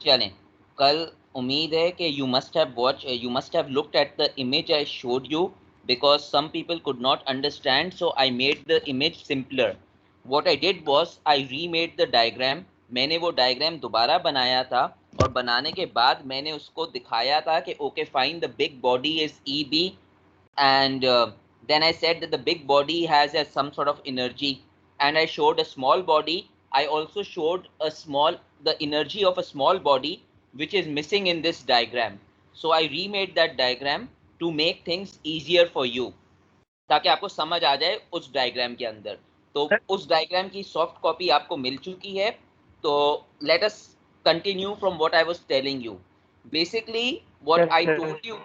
चलें, कल उम्मीद है कि you must have looked at the image I showed you, because some people could not understand, so I made the image simpler. What I did was I remade the diagram. मैंने वो diagram दोबारा बनाया था, और बनाने के बाद मैंने उसको दिखाया था कि okay fine, the big body is EB, and then I said that the big body has some sort of energy, and I showed a small body. I also showed the energy of a small body which is missing in this diagram. So I remade that diagram to make things easier for you, ताकि आपको समझ आ जाए उस diagram के अंदर। तो sir उस diagram की सॉफ्ट कॉपी आपको मिल चुकी है। तो let us continue from what I was telling you. Basically what sir I told you.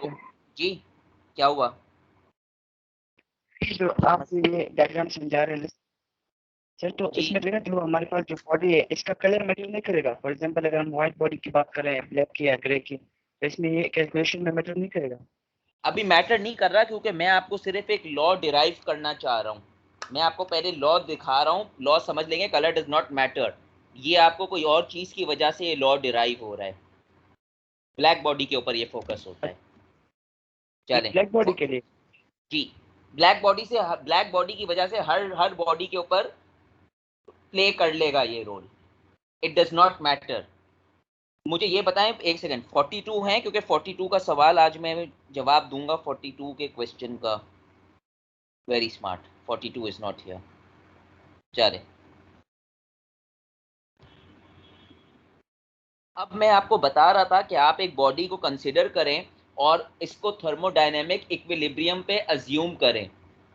जी, क्या हुआ? जो आप ये डायग्राम समझा रहे हैं सर, तो जी, इसमें देखा जो हमारे पास जो बॉडी है इसका कलर मैटर नहीं करेगा। फॉर एग्जांपल अगर हम व्हाइट बॉडी की बात करें, ब्लैक की या ग्रे की, तो इसमें ये कैलकुलेशन में मैटर नहीं करेगा। अभी मैटर नहीं कर रहा, क्योंकि मैं आपको सिर्फ एक लॉ डिराइव करना चाह रहा हूँ। मैं आपको पहले लॉ दिखा रहा हूँ, लॉ समझ लेंगे, कलर डज नॉट मैटर। ये आपको कोई और चीज की वजह से ये लॉ डिराइव हो रहा है। ब्लैक बॉडी के ऊपर ये फोकस होता है। चलें। ब्लैक बॉडी के लिए जी, ब्लैक बॉडी की वजह से हर हर बॉडी के ऊपर प्ले कर लेगा ये role. It does not matter. मुझे ये बताएं एक सेकंड, 42 है, क्योंकि 42 का सवाल आज मैं जवाब दूंगा 42 के क्वेश्चन का। Very smart, 42 is not here. चले, अब मैं आपको बता रहा था कि आप एक बॉडी को कंसिडर करें और इसको थर्मोडायनेमिक इक्विलिब्रियम पे अज्यूम करें।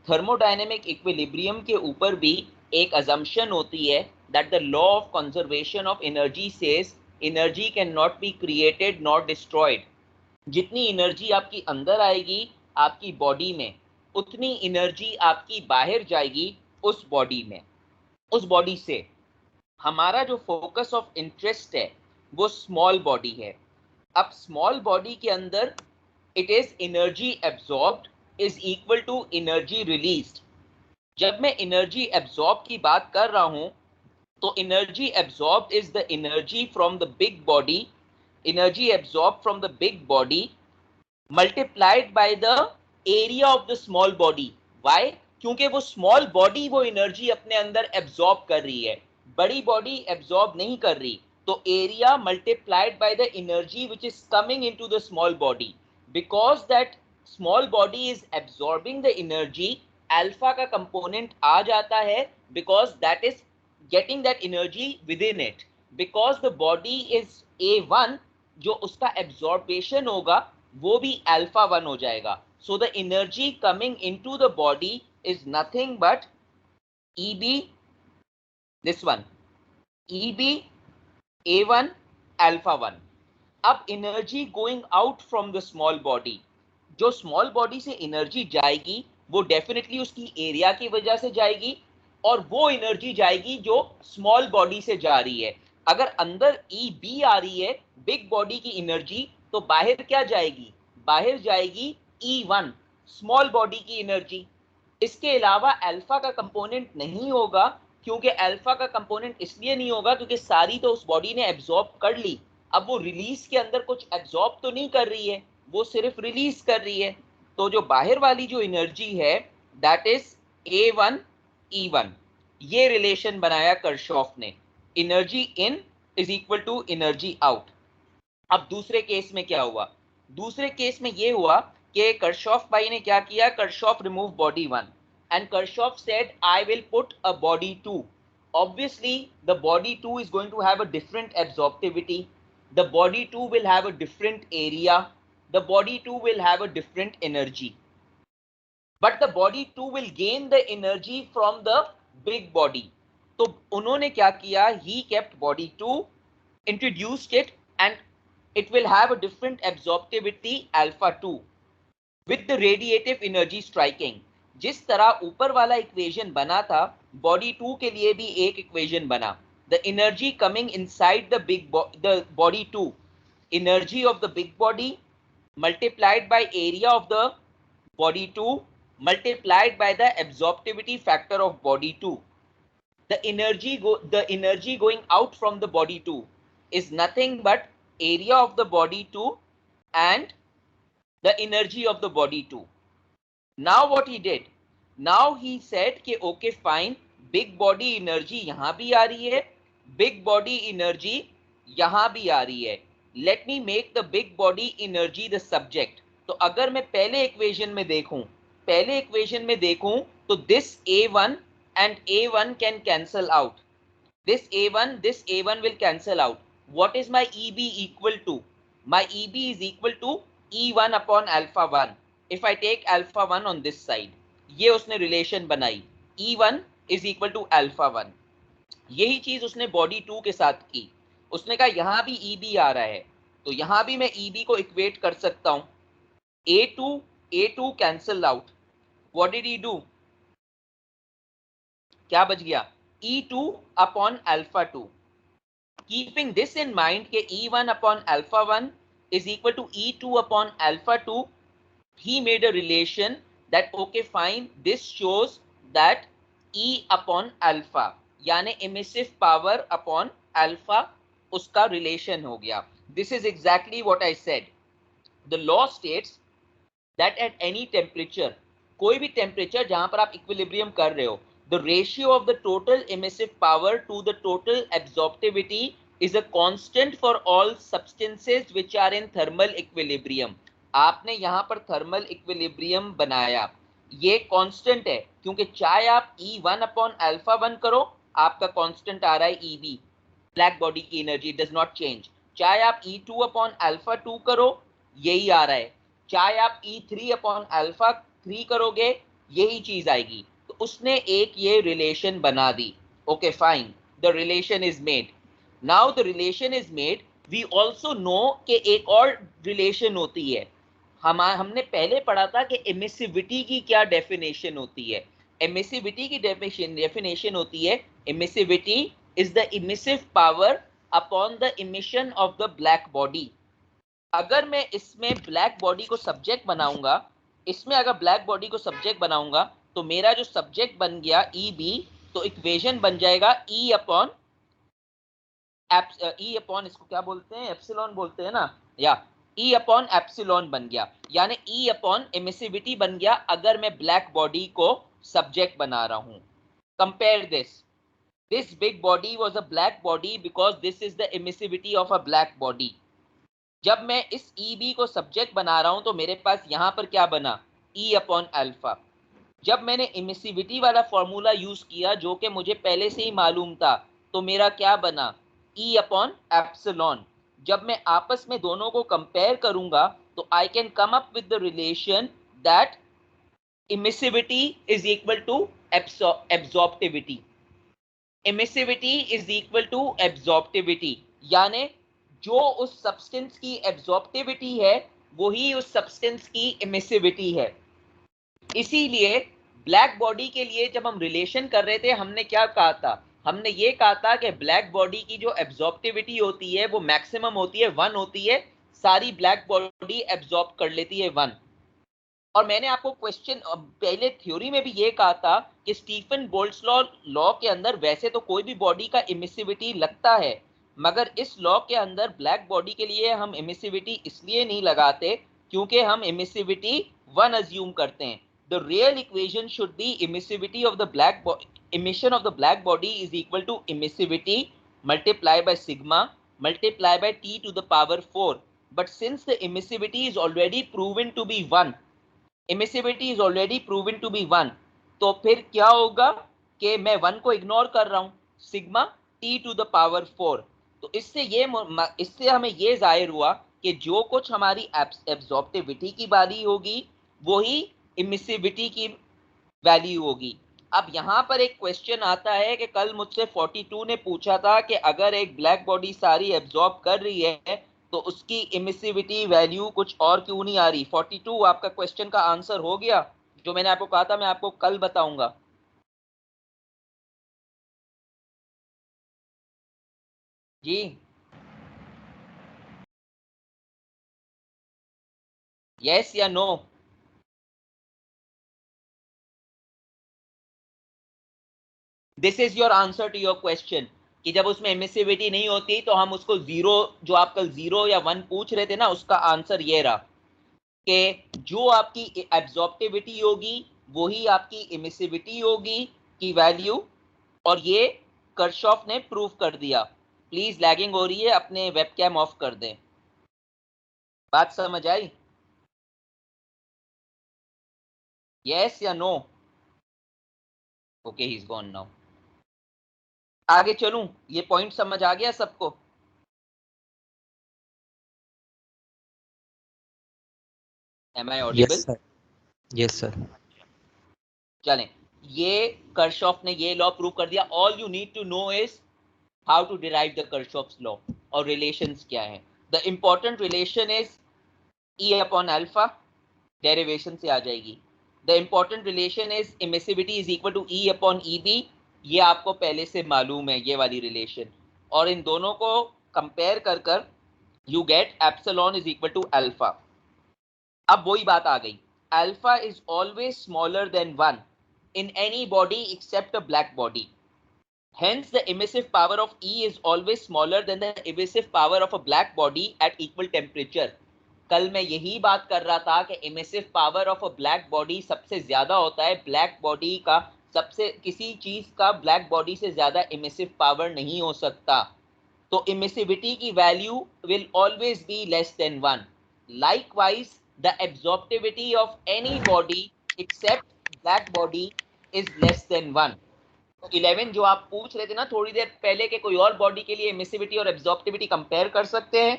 थर्मोडायनेमिक इक्विलिब्रियम के ऊपर भी एक अजम्पशन होती है that the law of conservation of energy says energy can not be created not destroyed. जितनी एनर्जी आपकी अंदर आएगी आपकी बॉडी में, उतनी एनर्जी आपकी बाहर जाएगी उस बॉडी में, उस बॉडी से। हमारा जो फोकस ऑफ इंटरेस्ट है वो स्मॉल बॉडी है। अब स्मॉल बॉडी के अंदर it is energy absorbed is equal to energy released. जब मैं एनर्जी एब्जॉर्ब की बात कर रहा हूं, तो energy absorbed is the energy from the big body, energy absorb from the big body multiplied by the area of the small body. Why? क्योंकि वो स्मॉल बॉडी वो एनर्जी अपने अंदर एब्जॉर्ब कर रही है, बड़ी बॉडी एब्जॉर्ब नहीं कर रही। तो area multiplied by the energy which is coming into the small body, because that small body is absorbing the energy, alpha का कंपोनेंट आ जाता है, because that is getting that energy within it, because the body is A1, जो उसका absorption होगा वो भी alpha 1 हो जाएगा। So the energy coming into the body is nothing but EB, this one, EB A1 alpha 1। अब energy going out from the small body, जो small body से एनर्जी जाएगी वो डेफिनेटली उसकी एरिया की वजह से जाएगी, और वो एनर्जी जाएगी जो स्मॉल बॉडी से जा रही है। अगर अंदर EB आ रही है बिग बॉडी की एनर्जी, तो बाहर क्या जाएगी? बाहर जाएगी E1 स्मॉल बॉडी की एनर्जी। इसके अलावा अल्फा का कंपोनेंट नहीं होगा, क्योंकि अल्फा का कंपोनेंट इसलिए नहीं होगा क्योंकि सारी तो उस बॉडी ने एब्जॉर्ब कर ली। अब वो रिलीज के अंदर कुछ एब्जॉर्ब तो नहीं कर रही है, वो सिर्फ रिलीज कर रही है। तो जो बाहर वाली जो एनर्जी है दैट इज A1 E1। ये रिलेशन बनाया कर्शॉफ ने, energy in is equal to energy out. अब दूसरे केस में क्या हुआ? दूसरे केस में ये हुआ कि कर्शॉफ भाई ने क्या किया, Kirchhoff remove body 1 and Kirchhoff said I will put a body 2। obviously the body 2 is going to have a different absorptivity, the body 2 will have a different area, the body 2 will have a different energy, but the body 2 will gain the energy from the big body। तो उन्होंने क्या किया, he kept body 2, introduced it, and it will have a different absorptivity alpha 2 with the radiative energy striking। जिस तरह ऊपर वाला equation बना था, बॉडी 2 के लिए भी एक इक्वेशन बना। The energy coming inside the body 2, energy of the big body multiplied by area of the body 2 multiplied by the absorptivity factor of body 2। The energy going out from the body 2 is nothing but area of the body 2 and the energy of the body 2. Now what he did, now he said कि okay fine, big body energy यहाँ भी आ रही है, big body energy यहाँ भी आ रही है. Let me make the big body energy the subject. तो अगर मैं पहले इक्वेशन में देखूं तो this A1 and A1 can cancel out. This A1 will cancel out. What is my EB equal to? My EB is equal to E1 upon alpha 1. If I take alpha 1 on this side, ये उसने relation बनाई, E1 is equal to alpha 1. यही चीज उसने body 2 के साथ की. उसने कहा यहां भी EB आ रहा है, तो यहां भी मैं EB को इक्वेट कर सकता हूं. A2 cancel out. What did he do? क्या बच गया? E2 upon alpha 2. Keeping this in mind कि E1 upon alpha 1 is equal to E2 upon alpha 2, he made a relation that okay fine, this shows that E upon alpha यानी emissive power upon alpha उसका relation हो गया. This is exactly what I said. The law states that at any temperature, कोई भी temperature जहां पर आप equilibrium कर रहे हो, the ratio of the total emissive power to the total absorptivity is a constant for all substances which are in thermal equilibrium. आपने यहां पर thermal equilibrium बनाया, ये constant है क्योंकि चाहे आप E1 upon alpha 1 करो, आपका constant आ रहा है EB, black body की energy does not change. चाहे आप E2 upon alpha 2 करो, यही आ रहा है. चाहे आप E3 upon alpha 3 करोगे, यही चीज आएगी. तो उसने एक ये रिलेशन बना दी. Okay fine, the relation is made. Now the relation is made, we also know कि एक और रिलेशन होती है. हमने पहले पढ़ा था कि एमिसिविटी की क्या डेफिनेशन होती है. एमिसिविटी की डेफिनेशन होती है, emissivity is the emissive power upon the emission of the black body. अगर मैं इसमें ब्लैक बॉडी को सब्जेक्ट बनाऊंगा, तो मेरा जो सब्जेक्ट बन गया EB, तो इक्वेशन बन जाएगा E अपॉन इसको क्या बोलते हैं, एप्सिलॉन बोलते हैं ना, या E अपॉन एप्सिलॉन बन गया, यानी E अपॉन एमिसिविटी बन गया अगर मैं ब्लैक बॉडी को सब्जेक्ट बना रहा हूं. Compare this big body was a black body because this is the emissivity of a black body. जब मैं इस EB को सब्जेक्ट बना रहा हूं तो मेरे पास यहां पर क्या बना, E अपॉन अल्फा. जब मैंने इमिसिविटी वाला फॉर्मूला यूज किया जो कि मुझे पहले से ही मालूम था, तो मेरा क्या बना, E अपॉन एप्सिलॉन. जब मैं आपस में दोनों को कंपेयर करूंगा तो I can come up with the relation that emissivity is equal to absorptivity. Emissivity is equal to absorptivity, यानी जो उस सब्सटेंस की एब्जॉर्प्टिविटी है वही उस सब्सटेंस की एमिसिविटी है. इसीलिए ब्लैक बॉडी के लिए जब हम रिलेशन कर रहे थे, हमने क्या कहा था, हमने ये कहा था कि ब्लैक बॉडी की जो एब्जॉर्प्टिविटी होती है वो मैक्सिमम होती है 1 होती है. सारी ब्लैक बॉडी एब्जॉर्ब कर लेती है 1. और मैंने आपको क्वेश्चन पहले थ्योरी में भी ये कहा था कि स्टीफन बोल्ट्जमैन लॉ के अंदर वैसे तो कोई भी बॉडी का एमिसिविटी लगता है, मगर इस लॉ के अंदर ब्लैक बॉडी के लिए हम एमिसिविटी इसलिए नहीं लगाते क्योंकि हम एमिसिविटी 1 अज्यूम करते हैं. The real equation should be emissivity of the emission of the black body is equal to emissivity multiplied by sigma multiplied by T to the power 4. But since the emissivity is already proven to be 1, तो फिर क्या होगा कि मैं 1 को ignore कर रहा हूं, sigma T to the power 4. तो इससे हमें ये जाहिर हुआ कि जो कुछ हमारी एब्जॉर्प्टिविटी की वैल्यू होगी वही इमिसिविटी की वैल्यू होगी. अब यहां पर एक क्वेश्चन आता है कि कल मुझसे 42 ने पूछा था कि अगर एक ब्लैक बॉडी सारी एब्जॉर्ब कर रही है तो उसकी इमिसिविटी वैल्यू कुछ और क्यों नहीं आ रही. 42 आपका क्वेश्चन का आंसर हो गया. जो मैंने आपको कहा था मैं आपको कल बताऊंगा. जी यस या no? This is your answer to your question. कि जब उसमें एमिसिविटी नहीं होती तो हम उसको जीरो, जो आप कल 0 या 1 पूछ रहे थे ना, उसका आंसर ये रहा कि जो आपकी एब्जॉर्प्टिविटी होगी वही आपकी एमिसिविटी होगी की वैल्यू, और ये कर्शॉफ ने प्रूव कर दिया। प्लीज लैगिंग हो रही है, अपने वेबकैम ऑफ कर दें। बात समझ आई? यस या no? Okay, he is gone now. आगे चलूं, ये पॉइंट समझ आ गया सबको? Am I audible? Yes sir, yes sir. चलें, ये कर्शॉफ ने ये लॉ प्रूव कर दिया। All you need to know is how to derive the Kirchhoff's law, और रिलेशंस क्या है। The important relation is E upon alpha, derivation से आ जाएगी। The important relation is emissivity is equal to E upon E B, ये आपको पहले से मालूम है ये वाली रिलेशन, और इन दोनों को कंपेयर कर कर you get epsilon is equal to alpha. अब वही बात आ गई, alpha is always smaller than 1 in any body except a black body. Hence, the emissive power of E is always smaller than the emissive power of a black body at equal temperature. कल मैं यही बात कर रहा था कि emissive power of a black body सबसे ज्यादा होता है, black body का सबसे, किसी चीज का black body से ज्यादा emissive power नहीं हो सकता। तो emissivity की value will always be less than 1. Likewise, the absorptivity of any body except black body is less than 1. तो 11 जो आप पूछ रहे थे ना थोड़ी देर पहले के कोई और बॉडी के लिए एमिसिविटी और एब्जॉर्प्टिविटी कंपेयर कर सकते हैं?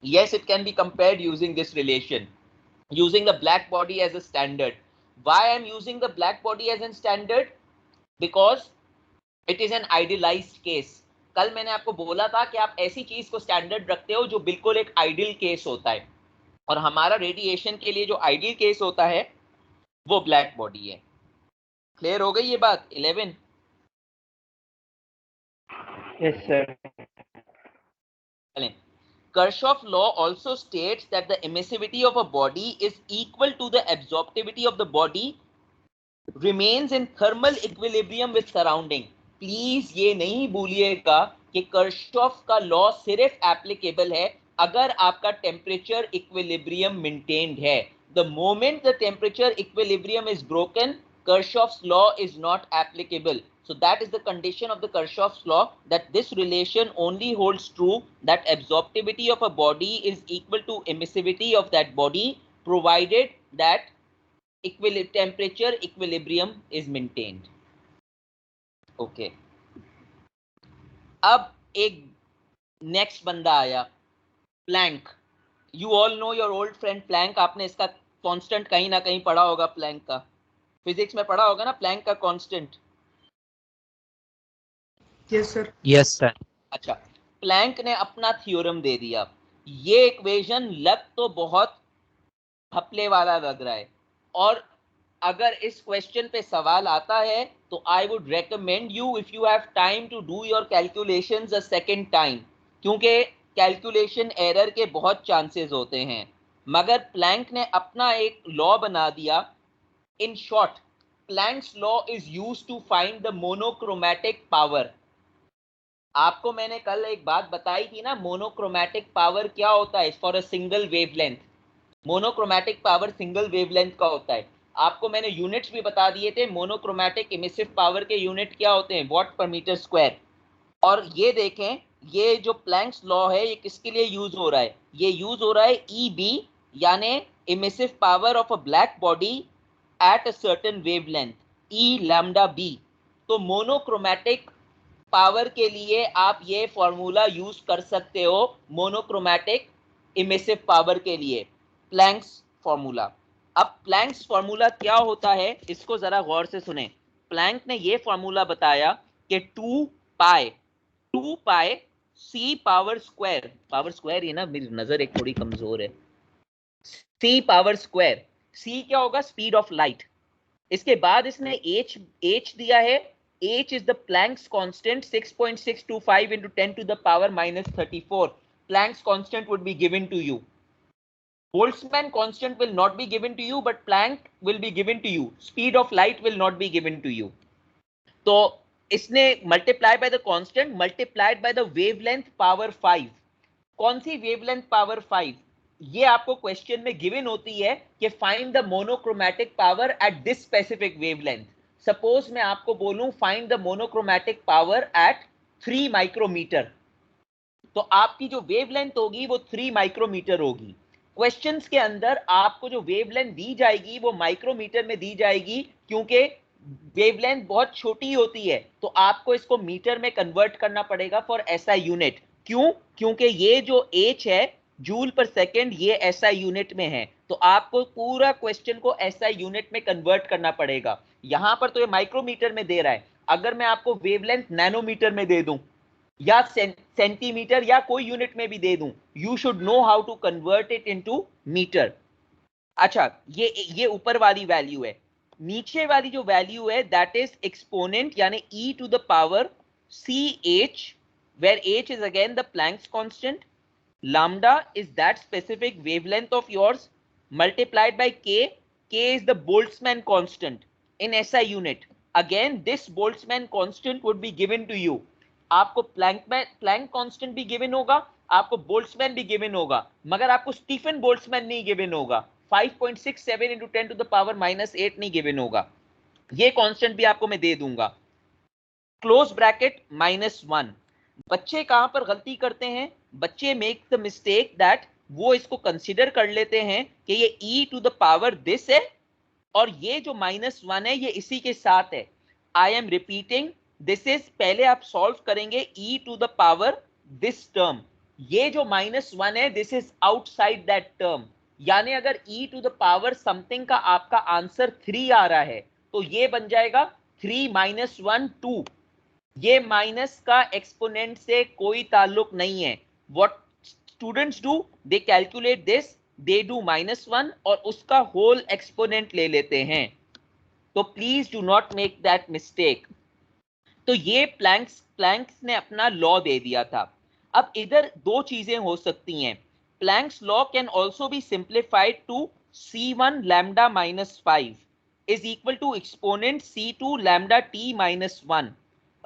yes, it can be compared using this relation, using the black body as a standard. Why I'm using the black body as a standard? Because it is an idealized case. कल मैंने आपको बोला था कि आप ऐसी चीज को स्टैंडर्ड रखते हो जो बिल्कुल एक आइडियल केस होता है, और हमारा रेडिएशन के लिए जो आइडियल केस होता है वो ब्लैक बॉडी है। क्लियर हो गई ये बात? 11? Yes sir. Kirchhoff law also states that the emissivity of a body is equal to the absorptivity of the body remains in thermal equilibrium with surrounding. Please ये नहीं भूलिएगा कि कर्शॉफ का लॉ सिर्फ एप्लीकेबल है अगर आपका टेम्परेचर इक्विलिब्रियम मेंटेन्ड है। The moment the temperature equilibrium is broken, Kirchhoff's law is not applicable. So that is the condition of the Kirchhoff's law, that this relation only holds true that absorptivity of a body is equal to emissivity of that body, provided that temperature equilibrium is maintained. Okay. अब एक next बंदा आया, Planck. You all know your old friend Planck, आपने इसका constant कहीं ना कहीं पढ़ा होगा, प्लैंक का फिजिक्स में पढ़ा होगा ना, प्लैंक का constant. Yes sir, yes sir. अच्छा, प्लैंक ने अपना थ्योरम दे दिया। ये इक्वेशन लग तो बहुत घपले वाला लग रहा है, और अगर इस क्वेश्चन पे सवाल आता है तो I would recommend you, if you have time, to do your calculations a second time, क्योंकि कैलकुलेशन एरर के बहुत चांसेस होते हैं। मगर प्लैंक ने अपना एक लॉ बना दिया। In short, Planck's law is used to find the monochromatic power. आपको मैंने कल एक बात बताई थी ना, मोनोक्रोमैटिक पावर क्या होता है for a single wavelength. Monochromatic power single wavelength का होता है। आपको मैंने यूनिट्स भी बता दिए थे, मोनोक्रोमैटिक इमिसिव पावर के यूनिट क्या होते हैं, वॉट पर मीटर स्क्वायर। और ये देखें, ये जो प्लैंक्स लॉ है ये किसके लिए यूज हो रहा है? ये यूज हो रहा है ई बी, यानी emissive power of a black body at a certain wavelength, E lambda B. तो मोनोक्रोमैटिक पावर के लिए आप ये फॉर्मूला यूज कर सकते हो, मोनोक्रोमैटिक इमिसिव पावर के लिए, प्लैंक्स फॉर्मूला। अब प्लैंक्स फॉर्मूला क्या होता है इसको जरा गौर से सुने। प्लैंक ने ये फॉर्मूला बताया कि 2 पाई सी पावर स्क्वायर ये ना, मेरी नजर एक थोड़ी कमजोर है, सी पावर स्क्वायर। सी क्या होगा? Speed of light. इसके बाद इसने h दिया है, h is the Planck's constant 6.625 into 10 to the power minus 34. Planck's constant would be given to you. Boltzmann constant will not be given to you, but Planck will be given to you. Speed of light will not be given to you. तो इसने multiply by the constant multiplied by the wavelength power 5। कौन सी wavelength power 5? ये आपको question में given होती है कि find the monochromatic power at this specific wavelength. Suppose मैं आपको बोलूं find the monochromatic power at 3 micrometre, तो आपकी जो वेवलेंथ होगी वो 3 माइक्रोमीटर होगी। क्वेश्चंस के अंदर आपको जो वेवलेंथ दी जाएगी वो माइक्रोमीटर में दी जाएगी, क्योंकि वेवलेंथ बहुत छोटी होती है, तो आपको इसको मीटर में कन्वर्ट करना पड़ेगा फॉर एसआई यूनिट। क्यों? क्योंकि ये जो एच है जूल पर सेकेंड, ये एसआई यूनिट में है, तो आपको पूरा क्वेश्चन को एसआई यूनिट में कन्वर्ट करना पड़ेगा। यहां पर तो ये माइक्रोमीटर में दे रहा है, अगर मैं आपको वेवलेंथ नैनोमीटर में दे दूं या सेंटीमीटर या कोई यूनिट में भी दे दूं, you should know how to convert it into metre. अच्छा, ये ऊपर वाली वैल्यू है। नीचे वाली जो वैल्यू है दैट इज एक्सपोनेंट, यानी e to the power ch, where h is again the Planck's constant, lambda is that specific wavelength of yours multiplied by k is the Boltzmann constant in SI unit। again this Boltzmann constant would be given to you। आपको Planck constant भी given होगा, आपको Boltzmann भी given होगा, मगर आपको Stefan Boltzmann नहीं given होगा। 5.67 into 10 to the power -8 नहीं गिवन होगा। ये कांस्टेंट भी आपको मैं दे दूंगा। Close bracket -1। बच्चे कहां पर गलती करते हैं? बच्चे मेक द मिस्टेक दैट वो इसको कंसीडर कर लेते हैं कि ये e to the power this है और ये जो -1 है ये इसी के साथ है। I am repeating, this is, पहले आप सॉल्व करेंगे e to the power this term, ये जो -1 है this is outside that term, यानी अगर e to the power something का आपका आंसर 3 आ रहा है तो ये बन जाएगा 3 - 1 2। ये माइनस का एक्सपोनेंट से कोई ताल्लुक नहीं है। What students do, they calculate this, they do -1 और उसका होल एक्सपोनेंट ले लेते हैं। तो please do not make that mistake. तो ये प्लैंक्स ने अपना लॉ दे दिया था। अब इधर दो चीजें हो सकती हैं। Planck's law can also be simplified to c1 lambda -5 is equal to exponent c2 lambda t -1।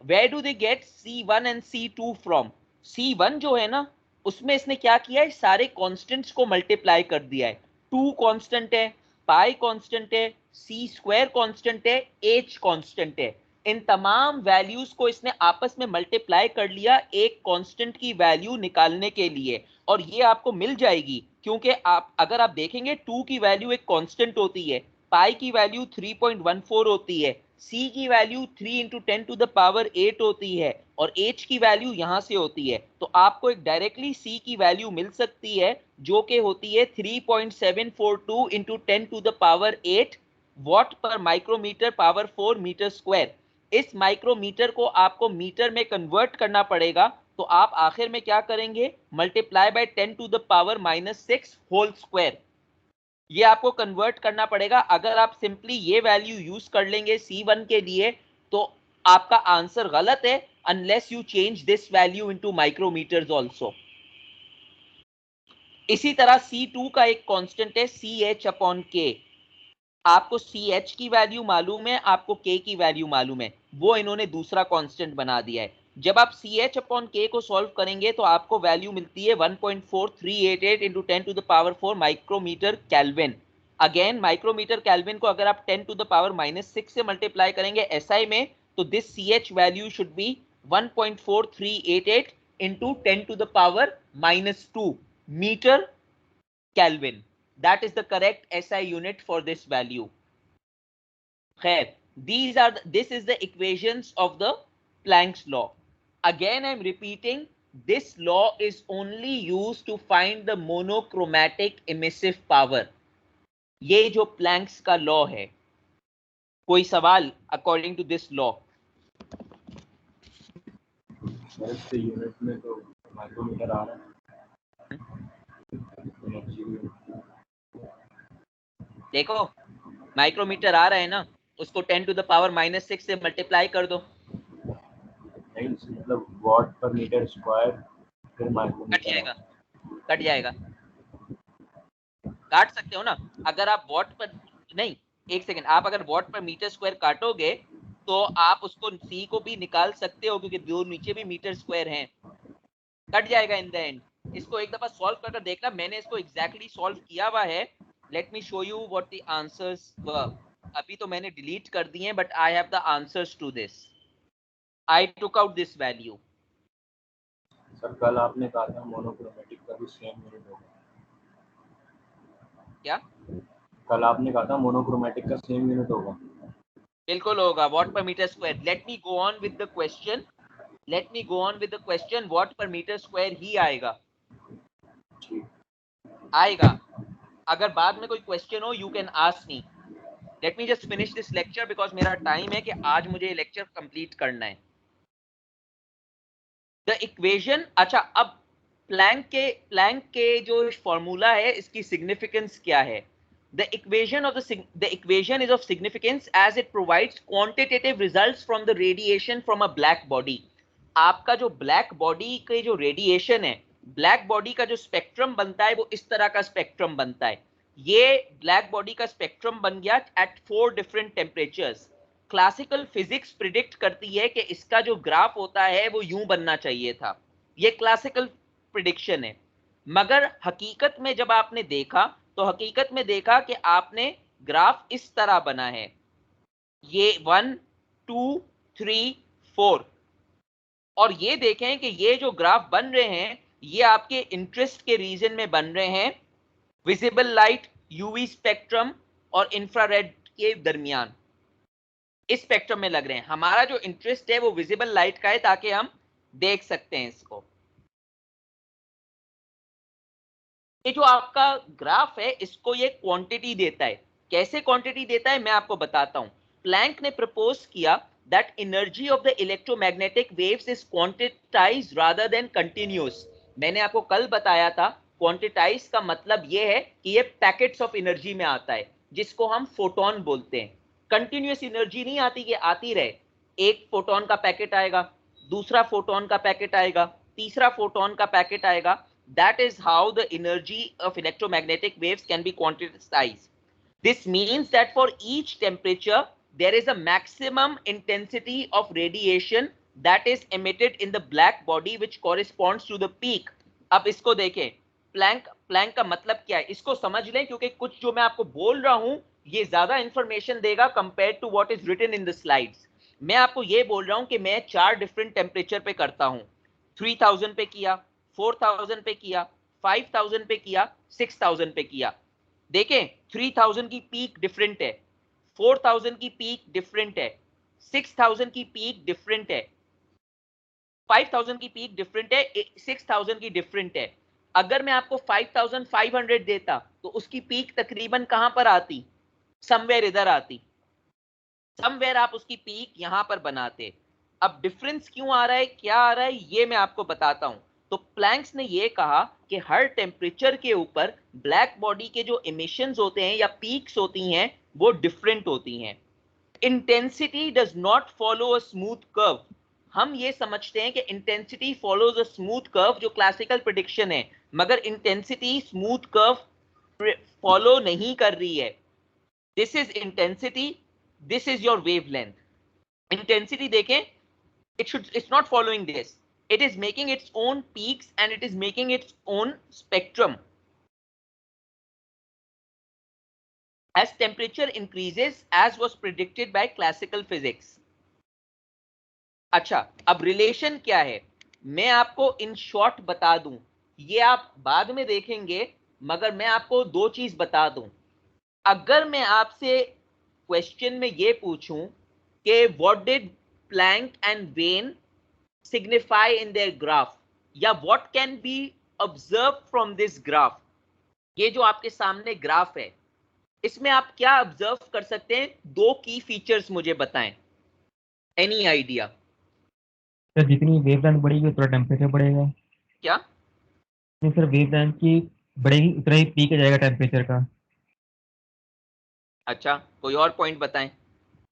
Where do they get c1 and c2 from? c1 जो है ना, उसमें इसने क्या किया है, सारे कांस्टेंट्स को मल्टीप्लाई कर दिया है। 2 कांस्टेंट है, पाई कांस्टेंट है, c स्क्वायर कांस्टेंट है, h कांस्टेंट है। इन तमाम वैल्यूज को इसने आपस में मल्टीप्लाई कर लिया एक कांस्टेंट की वैल्यू निकालने के लिए, और ये आपको मिल जाएगी, क्योंकि अगर आप देखेंगे 2 की वैल्यू एक कांस्टेंट होती है, पाई की वैल्यू 3.14 होती है, c की value 3 into 10 to the power 8 होती है, और h की वैल्यू यहां से होती है। तो आपको एक डायरेक्टली c की वैल्यू मिल सकती है जो कि होती है 3.742 into 10 to the power 8 what पर माइक्रोमीटर पावर 4 मीटर स्क्वायर। इस माइक्रोमीटर को आपको मीटर में कन्वर्ट करना पड़ेगा, तो आप आखिर में क्या करेंगे, multiply by 10 to the power -6 whole square, ये आपको कन्वर्ट करना पड़ेगा। अगर आप सिंपली ये वैल्यू यूज कर लेंगे c1 के लिए तो आपका आंसर गलत है, unless you change this value into micrometres also. इसी तरह c2 का एक कांस्टेंट है ch/k। आपको ch की वैल्यू मालूम है, आपको k की वैल्यू मालूम है, वो इन्होंने दूसरा कांस्टेंट बना दिया है। जब आप ch/k को सॉल्व करेंगे तो आपको वैल्यू मिलती है 1.4388 into 10 to the power 4 micrometre kelvin. Again micrometre kelvin को अगर आप 10 to the power -6 से मल्टीप्लाई करेंगे SI में, तो this ch value should be 1.4388 into 10 to the power -2 metre Kelvin। That is the correct SI unit for this value. Khair, this is the equations of the Planck's law. Again, I'm repeating, this law is only used to find the monochromatic emissive power. ये जो Planck's का law है, कोई सवाल according to this law? Unit में तो micrometer आ रहा है। देखो माइक्रोमीटर आ रहा है ना, उसको 10 to the power -6 से मल्टीप्लाई कर दो, मतलब वॉट पर मीटर स्क्वायर, फिर माइक्रोमीटर कट जाएगा। काट सकते हो ना, अगर आप वॉट पर नहीं, एक सेकंड, आप अगर वॉट पर मीटर स्क्वायर काटोगे तो आप उसको सी को भी निकाल सकते हो क्योंकि दो नीचे भी मीटर स्क्वायर हैं, कट जाएगा इन द एंड। इसको एक दफा सॉल्व करके देखना, मैंने इसको एग्जैक्टली सॉल्व किया हुआ है। Let me show you what the answers were. अभी तो मैंने डिलीट कर दिए हैं, but I have the answers to this. I took out this value. Sir कल आपने कहा था मोनोक्रोमेटिक का भी सेम यूनिट होगा। क्या? कल आपने कहा था मोनोक्रोमेटिक का सेम यूनिट होगा। बिल्कुल होगा, watt per metre square. Let me go on with the question, let me go on with the question, watt per metre square ही आएगा, आएगा। अगर बाद में कोई क्वेश्चन हो you can ask me. Let me just finish this lecture because मेरा time है कि आज मुझे ये लेक्चर कंप्लीट करना है। द इक्वेशन, अच्छा अब प्लैंक के जो फॉर्मूला है इसकी सिग्निफिकेंस क्या है? The equation is of significance as it provides quantitative results from the radiation from a black body. आपका जो ब्लैक बॉडी के जो रेडिएशन है, ब्लैक बॉडी का जो स्पेक्ट्रम बनता है वो इस तरह का स्पेक्ट्रम बनता है। ये ब्लैक बॉडी का स्पेक्ट्रम बन गया at 4 different temperatures. Classical physics predict करती है कि इसका जो ग्राफ होता है वो यूं बनना चाहिए था। ये क्लासिकल प्रिडिक्शन है, मगर हकीकत में जब आपने देखा तो हकीकत में देखा कि आपने ग्राफ इस तरह बना है, ये 1 2 3 4। और ये देखें कि ये जो ग्राफ बन रहे हैं ये आपके इंटरेस्ट के रीजन में बन रहे हैं, विजिबल लाइट, यूवी स्पेक्ट्रम और इंफ्रारेड के दरमियान, इस स्पेक्ट्रम में लग रहे हैं। हमारा जो इंटरेस्ट है वो विजिबल लाइट का है ताकि हम देख सकते हैं इसको। ये जो आपका ग्राफ है इसको ये क्वांटिटी देता है। कैसे क्वांटिटी देता है मैं आपको बताता हूं। प्लैंक ने प्रपोज किया that energy of the electromagnetic waves is quantized rather than continuous. मैंने आपको कल बताया था क्वांटिटाइज का मतलब ये है कि ये पैकेट्स ऑफ एनर्जी में आता है जिसको हम फोटोन बोलते हैं। कंटिन्यूअस एनर्जी नहीं आती कि आती रहे, एक फोटोन का पैकेट आएगा, दूसरा फोटोन का पैकेट आएगा, तीसरा फोटोन का पैकेट आएगा। That is how the energy of electromagnetic waves can be quantized. This means that for each temperature, there is a maximum intensity of radiation that is emitted in the black body which corresponds to the peak. अब इसको देखें, Planck का मतलब क्या है इसको समझ लें, क्योंकि कुछ जो मैं आपको बोल रहा हूं ये ज्यादा इंफॉर्मेशन देगा compare to what is written in the slides. मैं आपको ये बोल रहा हूं कि मैं 4 डिफरेंट टेम्परेचर पे करता हूं। 3000 पे किया, 4000 पे किया, 5000 पे किया, 6000 पे किया। देखें 3000 की पीक डिफरेंट है, 4000 की पीक डिफरेंट है, 6000 की पीक डिफरेंट है, 5000 की पीक डिफरेंट है, 6000 की डिफरेंट है। अगर मैं आपको 5500 देता तो उसकी पीक तकरीबन कहां पर आती? समवेयर इधर आती, समवेयर आप उसकी पीक यहां पर बनाते। अब डिफरेंस क्यों आ रहा है, क्या आ रहा है, ये मैं आपको बताता हूं। तो प्लैंक्स ने ये कहा कि हर टेम्परेचर के ऊपर ब्लैक बॉडी के जो इमिशंस होते हैं या पीक्स होती हैं वो डिफरेंट होती हैं। Intensity does not follow a smooth curve. हम ये समझते हैं कि intensity follows a smooth curve जो क्लासिकल प्रेडिक्शन है, मगर इंटेंसिटी स्मूथ कर्व फॉलो नहीं कर रही है। This is intensity, this is your wavelength. Intensity देखें, it's not following this, it is making its own peaks and it is making its own spectrum. As temperature increases, as was predicted by classical physics. अच्छा, अब relation क्या है मैं आपको in short बता दूं, ये आप बाद में देखेंगे, मगर मैं आपको दो चीज बता दूं। अगर मैं आपसे क्वेश्चन में ये पूछूं कि what did Planck and Wien signify in their graph, या what can be observed from this graph, ये जो आपके सामने ग्राफ है इसमें आप क्या ऑब्जर्व कर सकते हैं? दो की फीचर्स मुझे बताएं, एनी आइडिया? सर जितनी वेवलेंथ बढ़ेगी उतना टेम्परेचर बढ़ेगा। क्या? नहीं सर, वेवलेंथ की बढ़ेगी उतना ही पीक जाएगा टेम्परेचर का। अच्छा, कोई और पॉइंट बताएं।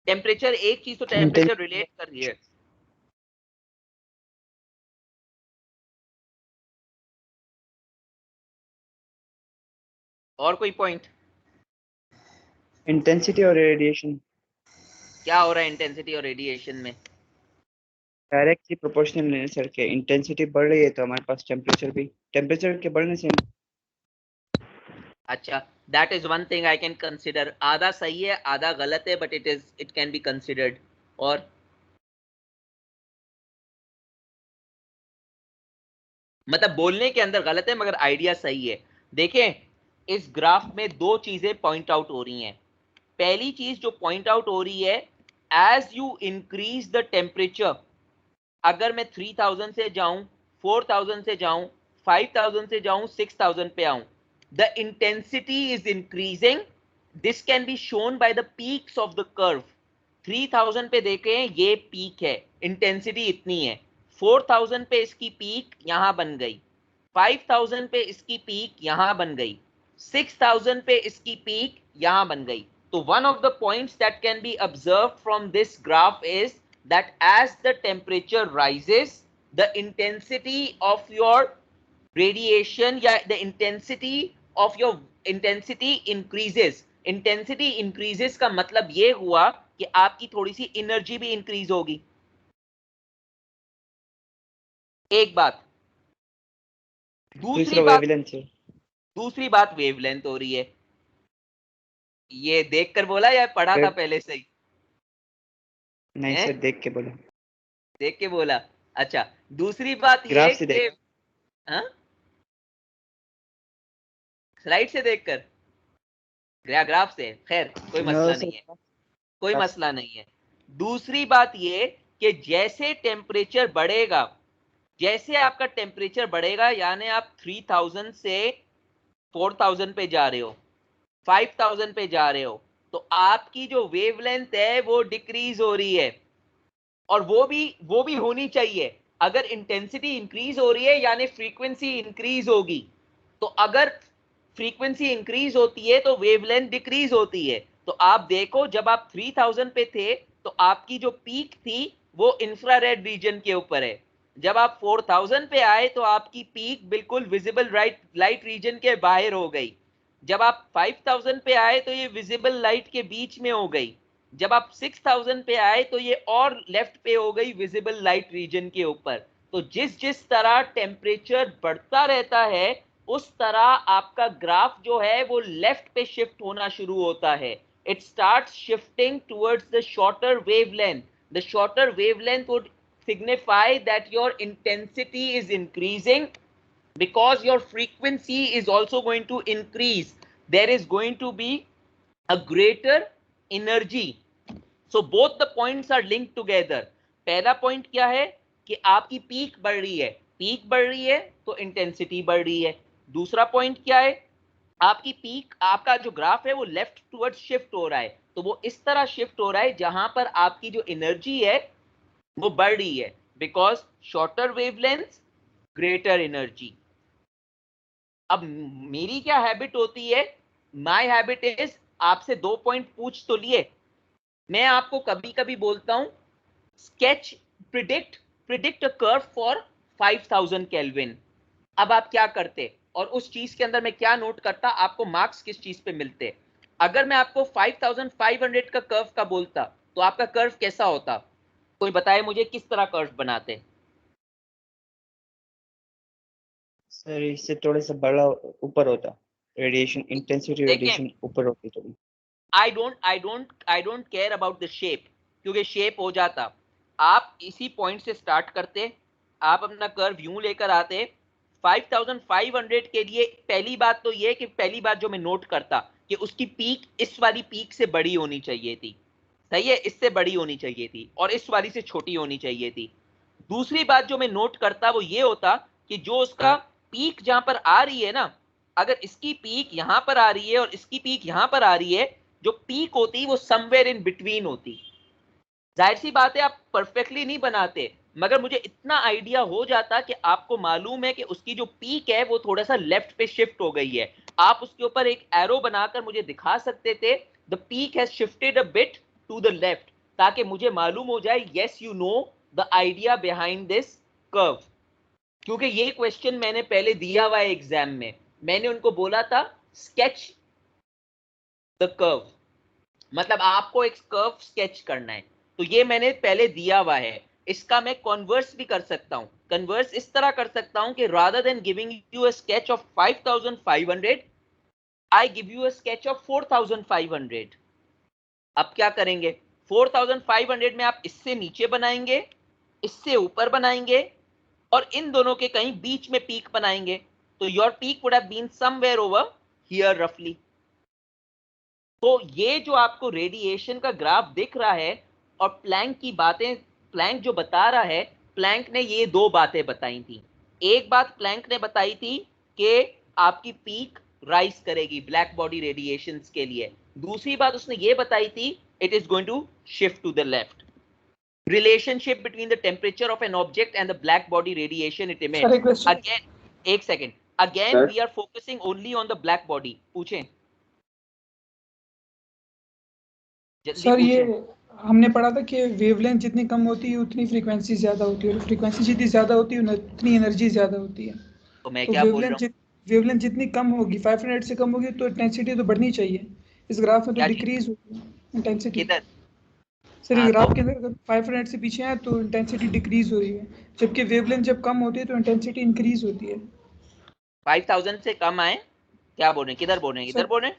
टेम्परेचर एक चीज तो टेम्परेचर रिलेट कर रही है। और कोई पॉइंट? इंटेंसिटी और रेडिएशन। क्या हो रहा है इंटेंसिटी और रेडिएशन में? डायरेक्टली प्रोपोर्शनल नहीं सर के इंटेंसिटी बढ़ रही है तो हमारे पास टेम्परेचर के बढ़ने से अच्छा, that is one thing I can consider. आधा सही है आधा गलत है, but it can be considered. और मतलब बोलने के अंदर गलत है मगर आइडिया सही है। देखें, इस ग्राफ में दो चीजें पॉइंट आउट हो रही हैं। पहली चीज जो पॉइंट आउट हो रही है, as you increase the temperature, अगर मैं 3000 से जाऊं, 4000 से जाऊं, 5000 से जाऊं, 6000 पे आऊं, the intensity is increasing. This can be shown by the peaks of the curve. 3000 पे देखें, ये पीक है, इंटेंसिटी इतनी है। 4000 पे इसकी पीक यहां बन गई, 5000 पे इसकी पीक यहां बन गई, 6000 पे इसकी पीक यहां बन गई। तो one of the points that can be observed from this graph is that as the temperature rises, the intensity of your radiation या the intensity of your intensity increases. Intensity increases का मतलब ये हुआ कि आपकी थोड़ी सी एनर्जी भी increase होगी। एक बात। दूसरी बात, दूसरी बात वेवलेंथ हो रही है। ये देखकर बोला या पढ़ा था पहले से ही? नहीं सर, देख के बोला। देख के बोला। अच्छा, दूसरी बात ये ग्राफ से कि देख। हाँ, स्लाइड से देखकर, ग्राफ से, खैर कोई मसला नहीं है, कोई मसला नहीं है। दूसरी बात ये कि जैसे टेम्परेचर बढ़ेगा, जैसे आपका टेम्परेचर बढ़ेगा, यानी आप 3000 से 4000 पे जा रहे हो, 5000 पे जा रहे हो, तो आपकी जो वेवलेंथ है वो डिक्रीज हो रही है। और वो भी होनी चाहिए। अगर इंटेंसिटी इंक्रीज हो रही है यानी फ्रीक्वेंसी इंक्रीज होगी। तो अगर फ्रीक्वेंसी इंक्रीज होती है तो वेवलेंथ डिक्रीज होती है। तो आप देखो, जब आप 3000 पे थे तो आपकी जो पीक थी वो इंफ्रारेड रीजन के ऊपर है। जब आप 4000 पे आए तो आपकी पीक बिल्कुल विजिबल लाइट रीजन के बाहर हो गई। जब आप 5000 पे आए तो ये विजिबल लाइट के बीच में हो गई। जब आप 6000 पे आए तो ये और लेफ्ट पे हो गई, विजिबल लाइट रीजन के ऊपर। तो जिस जिस तरह टेम्परेचर बढ़ता रहता है उस तरह आपका ग्राफ जो है वो लेफ्ट पे शिफ्ट होना शुरू होता है। It starts shifting towards the shorter wavelength. The shorter wavelength would signify that your intensity is increasing because your frequency is also going to increase. There is going to be a greater energy. So both the points are linked together. पहला point क्या है कि आपकी peak बढ़ रही है, peak बढ़ रही है तो इंटेंसिटी बढ़ रही है। दूसरा पॉइंट क्या है, आपकी पीक, आपका जो ग्राफ है वो लेफ्ट टुवर्ड्स शिफ्ट हो रहा है। तो वो इस तरह शिफ्ट हो रहा है जहां पर आपकी जो एनर्जी है वो बढ़ रही है, because shorter wavelength greater energy. अब मेरी क्या हैबिट होती है, माय हैबिट इज, आपसे दो पॉइंट पूछ तो लिए, मैं आपको कभी कभी बोलता हूं sketch, predict a curve for 5000 kelvin. अब आप क्या करते और उस चीज के अंदर मैं क्या नोट करता, आपको मार्क्स किस चीज पे मिलते? अगर मैं आपको 5500 का कर्व का बोलता तो आपका कर्व कैसा होता? कोई बताए मुझे किस तरह कर्व बनाते? सर इससे थोड़ा सा बड़ा ऊपर होता, रेडिएशन इंटेंसिटी, देखें, रेडिएशन ऊपर होती थोड़ी। I don't care about the shape, क्योंकि शेप हो जाता। आप इसी पॉइंट से स्टार्ट करते, आप अपना कर्व यूं लेकर आते 5500 के लिए। पहली बात तो ये कि पहली बात जो मैं नोट करता कि उसकी पीक इस वाली पीक से बड़ी होनी चाहिए थी, सही है, इससे बड़ी होनी चाहिए थी, और इस वाली से छोटी होनी चाहिए थी। दूसरी बात जो मैं नोट करता वो ये होता कि जो उसका पीक जहां पर आ रही है ना, अगर इसकी पीक यहां पर आ रही है और इसकी पीक यहां पर आ रही है, जो पीक होती वो समवेयर इन बिटवीन होती। जाहिर सी बात है आप परफेक्टली नहीं बनाते, मगर मुझे इतना आइडिया हो जाता कि आपको मालूम है कि उसकी जो पीक है वो थोड़ा सा लेफ्ट पे शिफ्ट हो गई है। आप उसके ऊपर एक एरो बनाकर मुझे दिखा सकते थे, the peak has shifted a bit to the left, ताकि मुझे मालूम हो जाए yes you know the idea behind this curve. क्योंकि ये क्वेश्चन मैंने पहले दिया हुआ है एग्जाम में, मैंने उनको बोला था स्केच द कर्व। मतलब आपको एक कर्व स्केच करना है, तो ये मैंने पहले दिया हुआ है। इसका मैं कन्वर्स भी कर सकता हूं। कन्वर्स इस तरह कर सकता हूं कि rather than giving you a sketch of 5500 I give you a sketch of 4500। अब क्या करेंगे, 4500 में आप इससे नीचे बनाएंगे, इससे ऊपर बनाएंगे, और इन दोनों के कहीं बीच में पीक बनाएंगे। तो your peak would have been somewhere over here रफली। तो ये जो आपको रेडिएशन का ग्राफ दिख रहा है, और प्लैंक की बातें, प्लैंक जो बता रहा है, प्लैंक ने ये दो बातें बताई थी। एक बात प्लैंक ने बताई थी कि आपकी पीक राइज करेगी ब्लैक बॉडी रेडिएशन के लिए। दूसरी बात उसने ये बताई थी, it is going to shift to the left. Relationship between the temperature of an object and the black body radiation it emits. Sir, एक question. Again, एक second. Again, Sir? we are focusing only on the black body. पूछें, जल्दी sir ये पूछें। हमने पढ़ा था कि वेवलेंथ जितनी कम होती है उतनी फ्रीक्वेंसी ज़्यादा होती है, और फ्रीक्वेंसी जितनी ज़्यादा होती है उतनी एनर्जी ज़्यादा होती है। तो मैं तो क्या बोल रहा हूँ, वेवलेंथ जितनी कम होगी, 500 से कम होगी, तो इंटेंसिटी तो बढ़नी चाहिए। इस ग्राफ में तो क्या चीज़? डिक्रीज होगी इंटेंसिटी। किधर? सर इस हाँ, ग्राफ तो के अंदर अगर 500 से पीछे हैं तो इंटेंसिटी डिक्रीज हो रही है, जबकि वेवलेंथ जब कम होती है तो इंटेंसिटी इंक्रीज होती है। 5000 से कम आए, क्या बोल रहे हैं, किधर बोल रहे हैं, इधर सर बोल रहे हैं?